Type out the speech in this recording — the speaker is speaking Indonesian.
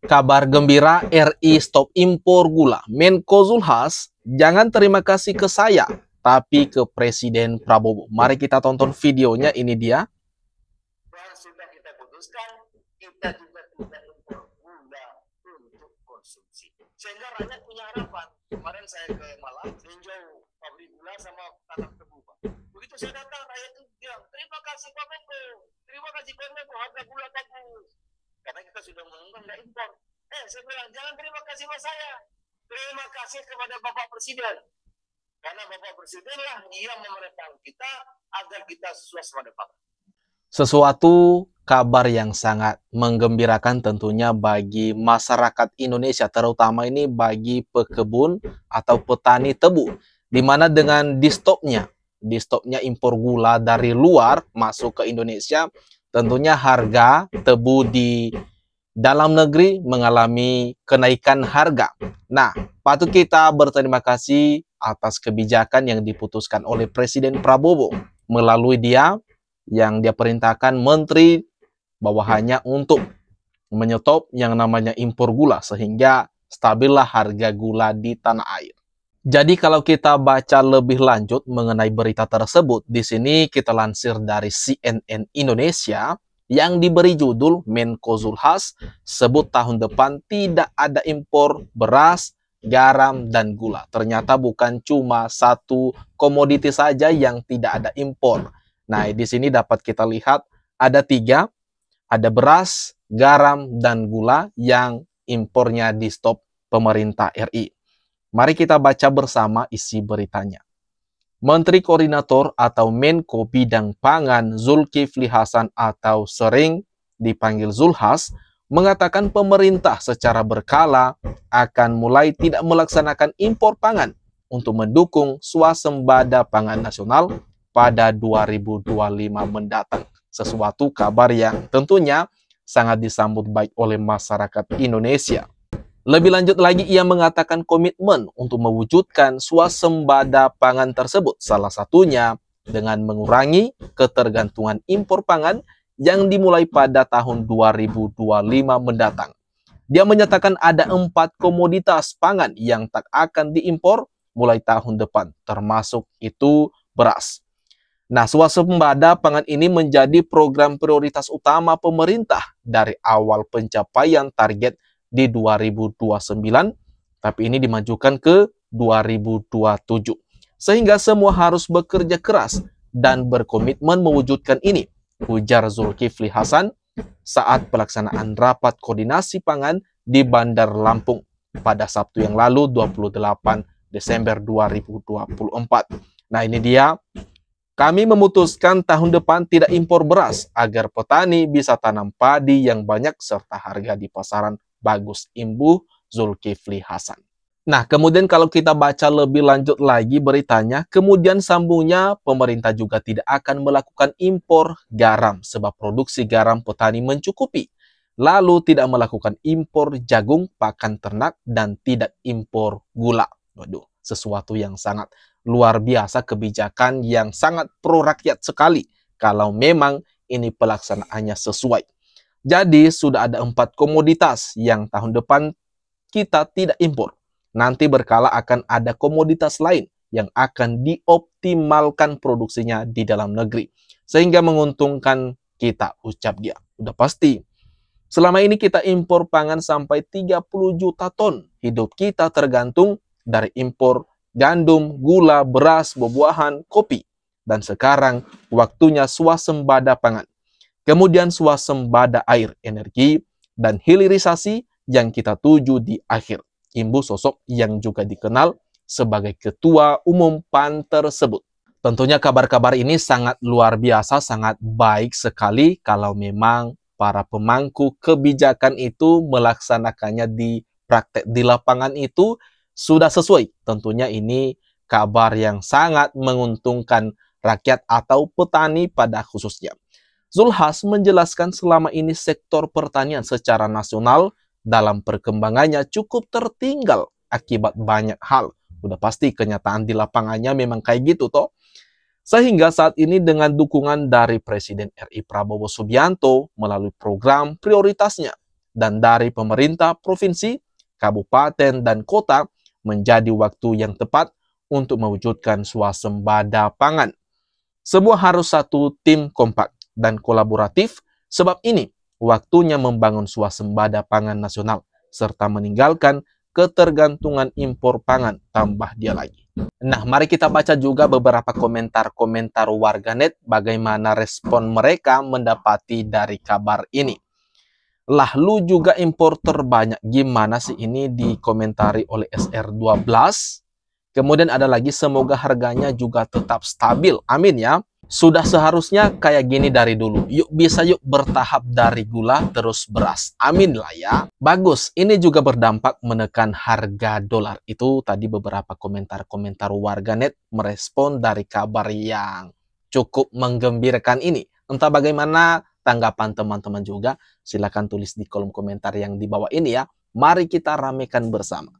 Kabar gembira RI stop impor gula. Menko Zulhas, jangan terima kasih ke saya, tapi ke Presiden Prabowo. Mari kita tonton videonya, ini dia. Dan sudah kita putuskan, kita juga tidak impor gula untuk konsumsi. Sehingga rakyat punya harapan. Kemarin saya ke Malang, tinjau pabrik gula sama tanam tebu. Begitu saya datang, rakyat itu bilang, terima kasih Pak Menko, terima kasih Pak Menko, harga gula bagus. Karena kita sudah mengumumkan nggak impor. Saya bilang, jangan terima kasih sama saya. Terima kasih kepada Bapak Presiden. Karena Bapak Presiden lah yang memerintahkan kita agar kita swasembada pangan. Sesuatu kabar yang sangat menggembirakan tentunya bagi masyarakat Indonesia, terutama ini bagi pekebun atau petani tebu, di mana dengan di stopnya impor gula dari luar masuk ke Indonesia, tentunya harga tebu di dalam negeri mengalami kenaikan harga. Nah, patut kita berterima kasih atas kebijakan yang diputuskan oleh Presiden Prabowo melalui dia yang dia perintahkan menteri bawahannya untuk menyetop yang namanya impor gula sehingga stabillah harga gula di tanah air. Jadi kalau kita baca lebih lanjut mengenai berita tersebut, di sini kita lansir dari CNN Indonesia yang diberi judul Menko Zulhas sebut tahun depan tidak ada impor beras, garam, dan gula. Ternyata bukan cuma satu komoditi saja yang tidak ada impor. Nah, di sini dapat kita lihat ada 3, ada beras, garam, dan gula yang impornya di stop pemerintah RI. Mari kita baca bersama isi beritanya. Menteri Koordinator atau Menko Bidang Pangan Zulkifli Hasan atau sering dipanggil Zulhas mengatakan pemerintah secara berkala akan mulai tidak melaksanakan impor pangan untuk mendukung swasembada pangan nasional pada 2025 mendatang. Sesuatu kabar yang tentunya sangat disambut baik oleh masyarakat Indonesia. Lebih lanjut lagi, ia mengatakan komitmen untuk mewujudkan swasembada pangan tersebut, salah satunya dengan mengurangi ketergantungan impor pangan yang dimulai pada tahun 2025 mendatang. Dia menyatakan ada 4 komoditas pangan yang tak akan diimpor mulai tahun depan, termasuk itu beras. Nah, swasembada pangan ini menjadi program prioritas utama pemerintah dari awal pencapaian target di 2029, tapi ini dimajukan ke 2027. Sehingga semua harus bekerja keras dan berkomitmen mewujudkan ini, ujar Zulkifli Hasan saat pelaksanaan rapat koordinasi pangan di Bandar Lampung pada Sabtu yang lalu 28 Desember 2024. Nah, ini dia. Kami memutuskan tahun depan tidak impor beras agar petani bisa tanam padi yang banyak serta harga di pasaran bagus, imbuh Zulkifli Hasan. Nah, kemudian kalau kita baca lebih lanjut lagi beritanya, kemudian sambungnya pemerintah juga tidak akan melakukan impor garam sebab produksi garam petani mencukupi. Lalu tidak melakukan impor jagung, pakan ternak, dan tidak impor gula. Waduh, sesuatu yang sangat luar biasa, kebijakan yang sangat pro rakyat sekali kalau memang ini pelaksanaannya sesuai. Jadi sudah ada 4 komoditas yang tahun depan kita tidak impor. Nanti berkala akan ada komoditas lain yang akan dioptimalkan produksinya di dalam negeri. Sehingga menguntungkan kita, ucap dia. Udah pasti. Selama ini kita impor pangan sampai 30 juta ton. Hidup kita tergantung dari impor gandum, gula, beras, buah-buahan, kopi. Dan sekarang waktunya swasembada pangan. Kemudian swasembada air, energi, dan hilirisasi yang kita tuju di akhir. Imbu sosok yang juga dikenal sebagai Ketua Umum PAN tersebut. Tentunya kabar-kabar ini sangat luar biasa, sangat baik sekali kalau memang para pemangku kebijakan itu melaksanakannya di praktek di lapangan itu sudah sesuai. Tentunya ini kabar yang sangat menguntungkan rakyat atau petani pada khususnya. Zulhas menjelaskan selama ini sektor pertanian secara nasional dalam perkembangannya cukup tertinggal akibat banyak hal. Udah pasti kenyataan di lapangannya memang kayak gitu toh. Sehingga saat ini dengan dukungan dari Presiden RI Prabowo Subianto melalui program prioritasnya dan dari pemerintah provinsi, kabupaten, dan kota menjadi waktu yang tepat untuk mewujudkan swasembada pangan. Semua harus satu tim kompak dan kolaboratif, sebab ini waktunya membangun swasembada pangan nasional, serta meninggalkan ketergantungan impor pangan, tambah dia lagi. Nah, mari kita baca juga beberapa komentar-komentar warganet bagaimana respon mereka mendapati dari kabar ini. Lah, lu juga impor terbanyak, gimana sih ini, dikomentari oleh SR12. Kemudian ada lagi, semoga harganya juga tetap stabil, amin ya. Sudah seharusnya kayak gini dari dulu. Yuk bisa yuk bertahap dari gula terus beras. Amin lah ya. Bagus, ini juga berdampak menekan harga dolar. Itu tadi beberapa komentar-komentar warganet merespon dari kabar yang cukup menggembirakan ini. Entah bagaimana tanggapan teman-teman juga, silakan tulis di kolom komentar yang di bawah ini ya. Mari kita ramekan bersama.